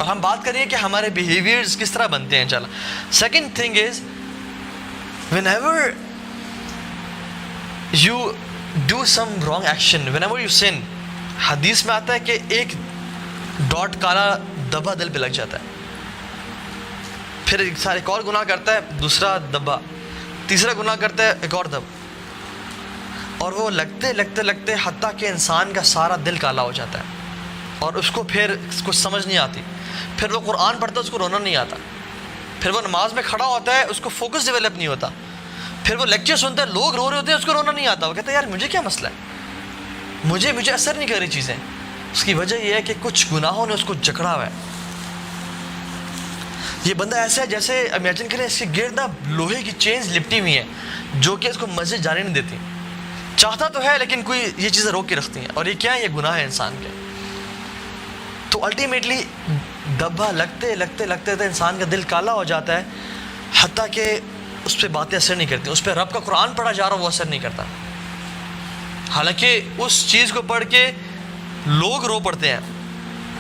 اور ہم بات کریے کہ ہمارے بیہیویئرز کس طرح بنتے ہیں. چلا second thing is whenever you do some wrong action, whenever you sin, حدیث میں آتا ہے کہ ایک ڈاٹ کالا دبا دل پہ لگ جاتا ہے, پھر ایک اور گناہ کرتا ہے, دوسرا دبا, تیسرا گناہ کرتا ہے, ایک اور دب, اور وہ لگتے لگتے لگتے حتیٰ کہ انسان کا سارا دل کالا ہو جاتا ہے اور اس کو پھر کچھ سمجھ نہیں آتی. پھر وہ قرآن پڑھتا ہے اس کو رونا نہیں آتا, پھر وہ نماز میں کھڑا ہوتا ہے اس کو فوکس ڈیولپ نہیں ہوتا, پھر وہ لیکچر سنتا ہے لوگ رو رہے ہوتے ہیں اس کو رونا نہیں آتا, وہ کہتا ہے یار مجھے کیا مسئلہ ہے, مجھے اثر نہیں کر رہی چیزیں. اس کی وجہ یہ ہے کہ کچھ گناہوں نے اس کو جکڑا ہوا ہے. یہ بندہ ایسا ہے جیسے امیجن کریں اس کے گرد لوہے کی چینز لپٹی ہوئی ہیں جو کہ اس کو مسجد جانے نہیں دیتی. چاہتا تو ہے لیکن کوئی یہ چیزیں روک کے رکھتی ہیں, اور یہ کیا ہے, یہ گناہ ہے انسان کے. تو الٹیمیٹلی دبا لگتے لگتے لگتے تو انسان کا دل کالا ہو جاتا ہے, حتیٰ کہ اس پہ باتیں اثر نہیں کرتی. اس پہ رب کا قرآن پڑھا جا رہا وہ اثر نہیں کرتا, حالانکہ اس چیز کو پڑھ کے لوگ رو پڑتے ہیں,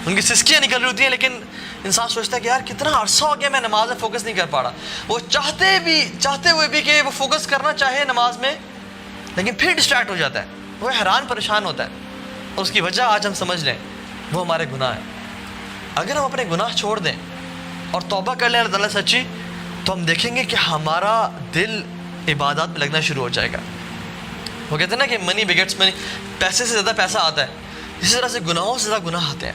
ان کی سسکیاں نکل رہی ہوتی ہیں, لیکن انسان سوچتا ہے کہ یار کتنا عرصہ ہو گیا میں نماز میں فوکس نہیں کر پا رہا. وہ چاہتے ہوئے بھی کہ وہ فوکس کرنا چاہے نماز میں, لیکن پھر ڈسٹریکٹ ہو جاتا ہے, وہ حیران پریشان ہوتا ہے. اور اس کی وجہ آج ہم سمجھ لیں وہ ہمارے گناہ ہیں. اگر ہم اپنے گناہ چھوڑ دیں اور توبہ کر لیں اللہ تعالیٰ سچی, تو ہم دیکھیں گے کہ ہمارا دل عبادات میں لگنا شروع ہو جائے گا. وہ کہتے ہیں نا کہ منی بگیٹس منی, پیسے سے زیادہ پیسہ آتا ہے, اسی طرح سے گناہوں سے زیادہ گناہ آتے ہیں.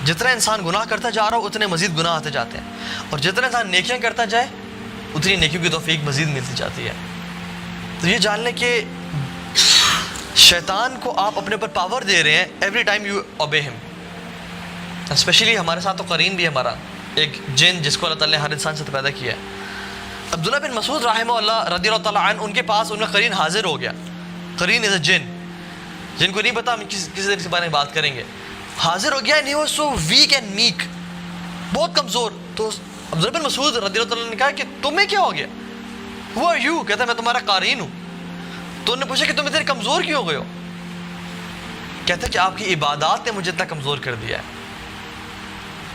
جتنا انسان گناہ کرتا جا رہا ہو اتنے مزید گناہ آتے جاتے ہیں, اور جتنا انسان نیکیاں کرتا جائے اتنی نیکیوں کی توفیق مزید ملتی جاتی ہے. تو یہ جان لیں کہ شیطان کو آپ اپنے اوپر پاور دے رہے ہیں ایوری ٹائم یو اوبے ہم. اسپیشلی ہمارے ساتھ تو قرین بھی ہمارا ایک جن جس کو اللہ تعالیٰ نے ہر انسان سے پیدا کیا ہے. عبداللہ بن مسعود رحمہ اللہ رضی اللہ تعالیٰ عنہ, ان کے پاس ان کا قرین حاضر ہو گیا. قرین از اے جن, جن کو نہیں پتا ہم کس طریقے سے بارے میں بات کریں گے. حاضر ہو گیا, and he was so weak and meek, بہت کمزور. تو عبداللہ بن مسعود رضی اللہ تعالیٰ نے کہا کہ تمہیں کیا ہو گیا, who are you, کہتا ہے میں تمہارا قارئین ہوں. تو انہوں نے پوچھا کہ تم اتنے کمزور کیوں ہو گئے ہو, کہتا ہے کہ آپ کی عبادات نے مجھے اتنا کمزور کر دیا ہے.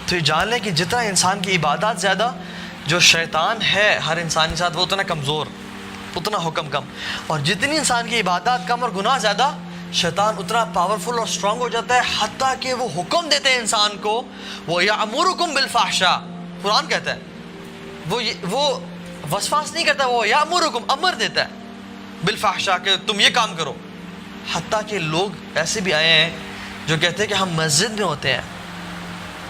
تو یہ جان لیں کہ جتنا انسان کی عبادات زیادہ, جو شیطان ہے ہر انسان کے ساتھ وہ اتنا کمزور, اتنا حکم کم. اور جتنی انسان کی عبادات کم اور گناہ زیادہ, شیطان اتنا پاورفل اور اسٹرانگ ہو جاتا ہے, حتیٰ کہ وہ حکم دیتے ہیں انسان کو, وہ یأمرکم بالفحشاء, قرآن کہتا ہے, وہ وسواس نہیں کرتا, وہ یأمرکم امر دیتا ہے بالفحشاء کہ تم یہ کام کرو. حتیٰ کہ لوگ ایسے بھی آئے ہیں جو کہتے ہیں کہ ہم مسجد میں ہوتے ہیں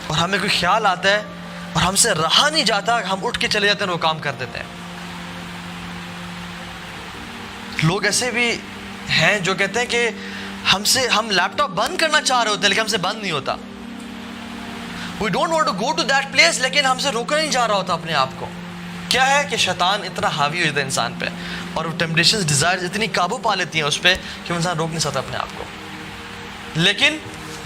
اور ہمیں کوئی خیال آتا ہے اور ہم سے رہا نہیں جاتا, ہم اٹھ کے چلے جاتے ہیں اور وہ کام کر دیتے ہیں. لوگ ایسے بھی ہیں جو کہتے ہیں کہ ہم لیپ ٹاپ بند کرنا چاہ رہے ہوتے ہیں لیکن ہم سے بند نہیں ہوتا. We don't want to go to that place, لیکن ہم سے روکا نہیں جا رہا ہوتا اپنے آپ کو. کیا ہے کہ شیطان اتنا حاوی ہو جاتا ہے انسان پہ, اور وہ ٹیمپٹیشنز ڈیزائرز اتنی قابو پا لیتی ہیں اس پہ کہ وہ انسان روک نہیں سکتا اپنے آپ کو. لیکن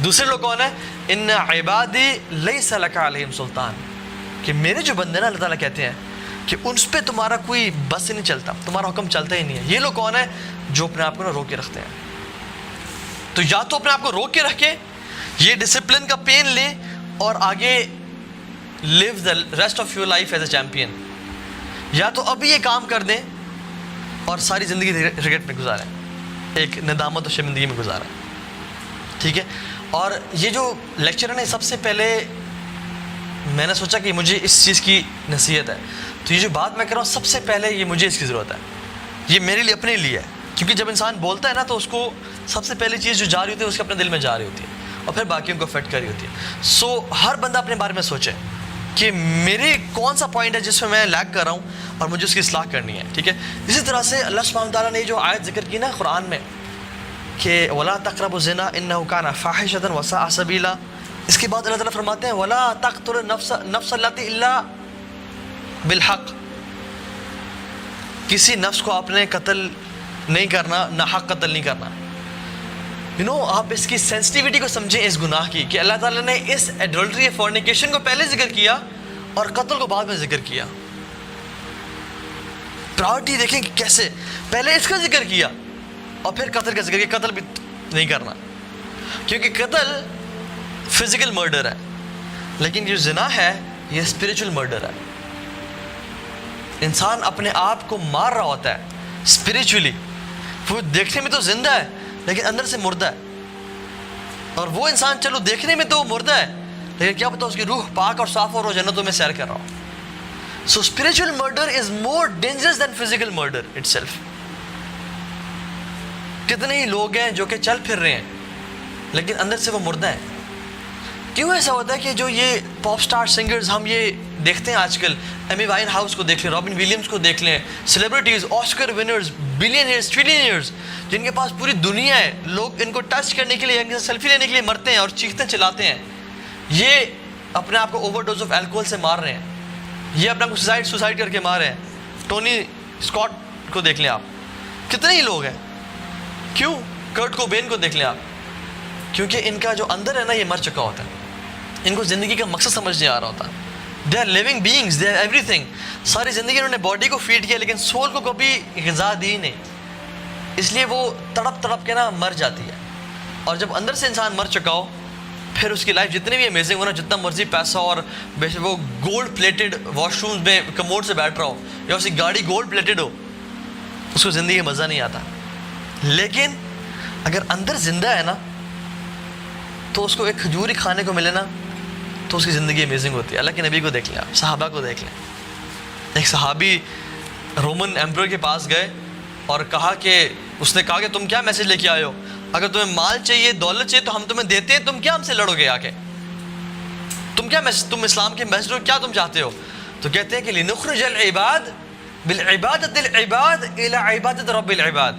دوسرے لوگ کون ہیں, ان عبادی لیس لک علیہم سلطان, کہ میرے جو بندے نا اللہ تعالیٰ کہتے ہیں کہ ان پہ تمہارا کوئی بس نہیں چلتا, تمہارا حکم چلتا ہی نہیں ہے. یہ لوگ کون ہیں جو اپنے آپ کو نا روک کے رکھتے ہیں. تو یا تو اپنے آپ کو روک کے رکھیں, یہ ڈسپلن کا پین لیں اور آگے live the rest of your life as a champion, یا تو ابھی یہ کام کر دیں اور ساری زندگی ریگریٹ میں گزاریں, ایک ندامت و شرمندگی میں گزاریں. ٹھیک ہے. اور یہ جو لیکچر ہے نا, سب سے پہلے میں نے سوچا کہ مجھے اس چیز کی نصیحت ہے, تو یہ جو بات میں کر رہا ہوں سب سے پہلے یہ مجھے اس کی ضرورت ہے, یہ میرے لیے اپنے لیے ہے. کیونکہ جب انسان بولتا ہے نا تو اس کو سب سے پہلی چیز جو جا رہی ہوتی ہے اس کے اپنے دل میں جا رہی ہوتی ہے, اور پھر باقیوں کو افیکٹ کر رہی ہوتی ہے. سو ہر بندہ اپنے بارے میں سوچے کہ میرے کون سا پوائنٹ ہے جس میں لیگ کر رہا ہوں اور مجھے اس کی اصلاح کرنی ہے. ٹھیک ہے. اسی طرح سے اللہ سبحانہ تعالیٰ نے جو آیت ذکر کی نا قرآن میں کہ وَلَا تَقْرَبُوا الزِّنَا إِنَّهُ كَانَ فَاحِشَةً وَسَاءَ سَبِيلًا, اس کے بعد اللہ تعالیٰ فرماتے ہیں وَلَا تَقْتُلُوا النَّفْسَ الَّتِي إِلَّا بِالْحَقِّ, کسی نفس کو آپ نے قتل نہیں کرنا, نہ حق قتل نہیں کرنا. آپ اس کی سینسٹیوٹی کو سمجھیں اس گناہ کی, کہ اللہ تعالیٰ نے اس ایڈلٹری فورنیکیشن کو پہلے ذکر کیا اور قتل کو بعد میں ذکر کیا. پراورٹی دیکھیں کہ کیسے پہلے اس کا ذکر کیا اور پھر قتل کا ذکر کیا. قتل بھی نہیں کرنا, کیونکہ قتل فزیکل مرڈر ہے, لیکن جو زنا ہے یہ اسپریچول مرڈر ہے. انسان اپنے آپ کو مار رہا ہوتا ہے اسپریچولی. وہ دیکھنے میں تو زندہ ہے لیکن اندر سے مردہ ہے. اور وہ انسان چلو دیکھنے میں تو مردہ ہے لیکن کیا پتا اس کی روح پاک اور صاف اور وہ جنتوں میں سیر کر رہا ہو. So spiritual murder is more dangerous than physical murder itself. کتنے ہی لوگ ہیں جو کہ چل پھر رہے ہیں لیکن اندر سے وہ مردہ ہیں. کیوں ایسا ہوتا ہے کہ جو یہ پاپ سٹار سنگرز ہم یہ دیکھتے ہیں آج کل, ایمی وائن ہاؤس کو دیکھ لیں, رابن ولیمز کو دیکھ لیں, سیلیبریٹیز, آسکر ونرز, بلینئرز, ٹریلینئرز, جن کے پاس پوری دنیا ہے, لوگ ان کو ٹچ کرنے کے لیے, ان کے ساتھ سیلفی لینے کے لیے مرتے ہیں اور چیختے چلاتے ہیں. یہ اپنے آپ کو اوور ڈوز آف الکوہول سے مار رہے ہیں, یہ اپنے آپ کو سوسائڈ کر کے مار رہے ہیں. ٹونی اسکاٹ کو دیکھ لیں آپ, کتنے ہی لوگ ہیں. کیوں؟ کرٹ کوبین کو دیکھ لیں آپ. کیونکہ ان کا جو اندر ہے نا یہ مر چکا ہوتا ہے, ان کو زندگی کا مقصد سمجھ نہیں آ رہا ہوتا. They are living beings, they are everything. ساری زندگی انہوں نے باڈی کو فیڈ کیا لیکن سول کو کبھی غذا دی نہیں, اس لیے وہ تڑپ تڑپ کے نا مر جاتی ہے. اور جب اندر سے انسان مر چکا ہو پھر اس کی لائف جتنی بھی امیزنگ ہو نا, جتنا مرضی پیسہ اور وہ گولڈ پلیٹڈ واش روم میں کموڈ سے بیٹھ رہا ہو یا اس کی گاڑی گولڈ پلیٹڈ ہو, اس کو زندگی میں مزہ نہیں آتا. لیکن اگر اندر زندہ ہے نا تو اس کو ایک کھجوری کھانے کو ملے نا تو اس کی زندگی امیزنگ ہوتی ہے. اللہ کے نبی کو دیکھ لیں آپ, صحابہ کو دیکھ لیں. ایک صحابی رومن ایمپرر کے پاس گئے اور کہا کہ اس نے کہا کہ تم کیا میسج لے کے آئے ہو, اگر تمہیں مال چاہیے, دولت چاہیے تو ہم تمہیں دیتے ہیں, تم کیا ہم سے لڑو گے آ کے, تم اسلام کے میسج کیا تم چاہتے ہو؟ تو کہتے ہیں کہ لنخرج العباد بالعبادت العباد الى عبادت رب العباد,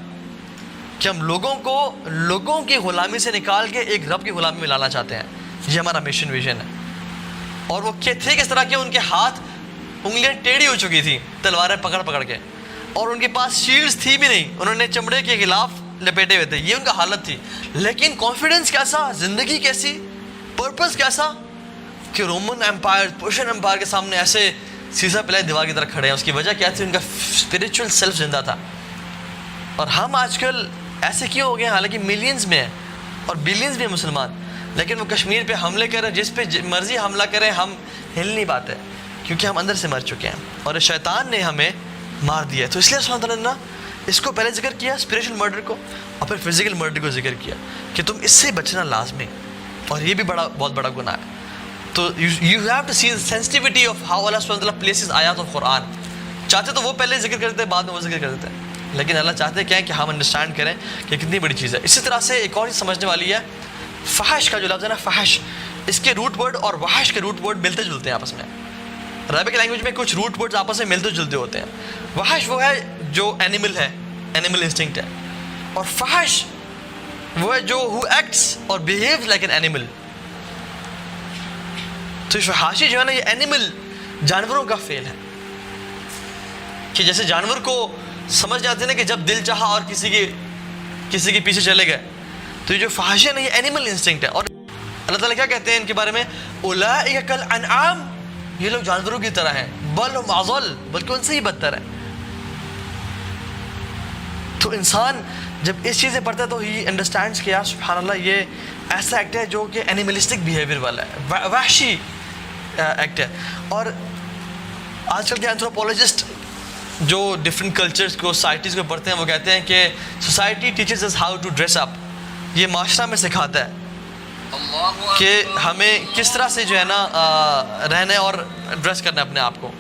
کہ ہم لوگوں کی غلامی سے نکال کے ایک رب کی غلامی میں لانا چاہتے ہیں. یہ ہمارا مشن ویژن ہے. اور وہ تھے کس طرح کے, ان کے ہاتھ انگلیاں ٹیڑھی ہو چکی تھی تلواریں پکڑ پکڑ کے, اور ان کے پاس شیلڈز تھی بھی نہیں, انہوں نے چمڑے کے غلاف لپیٹے ہوئے تھے. یہ ان کا حالت تھی. لیکن کانفیڈنس کیسا, زندگی کیسی, پرپس کیسا کہ رومن امپائر, پرشین امپائر کے سامنے ایسے سیسا پلائی دیوار کی طرح کھڑے ہیں. اس کی وجہ کیا تھی؟ ان کا اسپریچول سیلف زندہ تھا. اور ہم آج کل ایسے کیوں ہو گئے ہیں, حالانکہ ملینز میں ہیں اور بلینز میں ہیں مسلمان, لیکن وہ کشمیر پہ حملے کریں, جس پہ مرضی حملہ کریں, ہم ہل نہیں پاتے کیونکہ ہم اندر سے مر چکے ہیں اور شیطان نے ہمیں مار دیا ہے. تو اس لیے سبحانہ تعالیٰ نے اس کو پہلے ذکر کیا اسپریچول مرڈر کو, اور پھر فزیکل مرڈر کو ذکر کیا کہ تم اس سے بچنا لازمی, اور یہ بھی بہت بڑا گناہ ہے. تو you have to see the sensitivity of how اللہ سبحانہ تعالیٰ پلیسز آیات آف قرآن. چاہتے تو وہ پہلے ذکر کرتے, بعد میں وہ ذکر کرتے ہیں, لیکن اللہ چاہتے کیا ہے کہ ہم انڈرسٹینڈ کریں کہ کتنی بڑی چیز ہے. اسی طرح سے ایک اور چیز سمجھنے والی ہے, فحش کا جو لفظ ہے نا, فحش, اس کے روٹ ورڈ اور وحش کے روٹ ورڈ ملتے جلتے ہیں آپس میں. عربک لینگویج میں کچھ روٹ ورڈز آپس میں ملتے جلتے ہوتے ہیں. وحش وہ ہے جو اینیمل ہے, اینیمل انسٹنکٹ ہے, اور فحش وہ ہے جو ہو ایکٹس اور بیہیوز لائک این اینیمل. تو فحاشی جو ہے نا یہ اینیمل, جانوروں کا فعل ہے, کہ جیسے جانور کو سمجھ جاتے ہیں کہ جب دل چاہا اور کسی کے پیچھے چلے گئے, تو یہ جو فحاشی ہے نا یہ اینیمل انسٹنکٹ ہے. اور اللہ تعالیٰ کیا کہتے ہیں ان کے بارے میں, اولئک کالانعام, یہ لوگ جانوروں کی طرح ہیں, بل هم اضل, بلکہ ان سے ہی بدتر ہے. تو انسان جب اس چیزیں پڑھتا ہے تو ہی انڈرسٹینڈس کیا سبحان اللہ یہ ایسا ایکٹ ہے جو کہ اینیملسٹک بیہیویئر والا ہے, وحشی ایکٹ ہے. اور آج کل کے اینتھروپولوجسٹ جو ڈفرینٹ کلچرز کو, سوسائٹیز کو پڑھتے ہیں, وہ کہتے ہیں کہ society teaches us how to dress up. یہ معاشرہ میں سکھاتا ہے کہ ہمیں کس طرح سے جو ہے نا رہنا اور ڈریس کرنا ہے اپنے آپ کو.